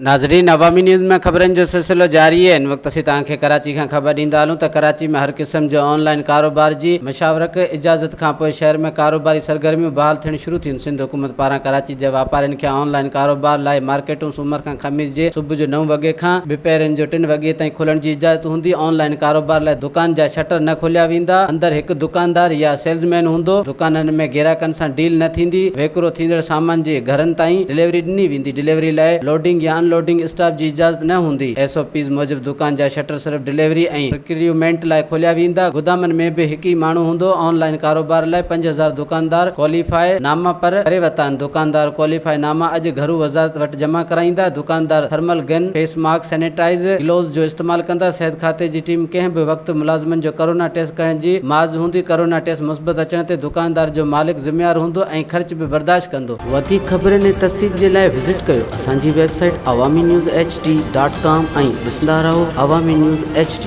नाज़रीन, अवामी न्यूज़ में ख़बरनि जो सिलसिलो जारी है। इन वक्त असीं तव्हांखे कराची खां ख़बर ॾींदा हलूं त कराची में हर क़िस्म जो ऑनलाइन कारोबार जी मशावरत इजाज़त खां पोइ शहर में कारोबारी सरगर्मियूं बहाल थियण शुरू थियूं। सिंध हुकूमत पारां कराची जे वापारियुनि खे ऑनलाइन कारोबार लाइ मार्केटूं सूमर खां ख़मीस जे सुबुह जो 9 वॻे खां ॿिपेरनि जो 3 वॻे ताईं खुलण जी इजाज़त हूंदी। ऑनलाइन कारोबार लाइ दुकान जा शटर न खोलिया वेंदा। अंदरि हिकु दुकानदार या सेल्समैन हूंदो। दुकाननि में ग्राहकनि सां डील न थींदी। वेकिरो थींदड़ सामान जे घरनि ताईं डिलीवरी ॾिनी वेंदी। डिलीवरी लाइ लोडिंग या अनलोडिंग स्टाफ जी इजाज़त न हूंदी। SOPs मूजिब दुकान जा शटर सिर्फ़ डिलीवरी ऐं रिक्रूटमेंट लाइ खोलिया वेंदा। गुदामनि में बि हिकु ई माण्हू हूंदो। ऑनलाइन कारोबार लाइ 5000 दुकानदार क्वालिफाई नामा पर करे वरिता आहिनि। दुकानदार क्वालिफाई नामा अॼु घरू वज़ारत वटि जमा कराईंदा। दुकानदार thermal gun, face mask, sanitize gloves जो इस्तेमाल कंदा। सिहत खाते जी टीम कंहिं बि वक़्तु मुलाज़िमनि जो कोरोना टेस्ट करण जी माज़ हूंदी। कोरोना टेस्ट मुस्बत अचण ते दुकानदार जो मालिक ज़िम्मेवार हूंदो ऐं ख़र्च बि बर्दाश्त कंदो। वधीक ख़बरनि ऐं तफ़सील जे लाइ विज़िट कयो असांजी वेबसाइट awamiNewsHD.com ऐं ॾिसंदा रहो अवामी न्यूज़ HD।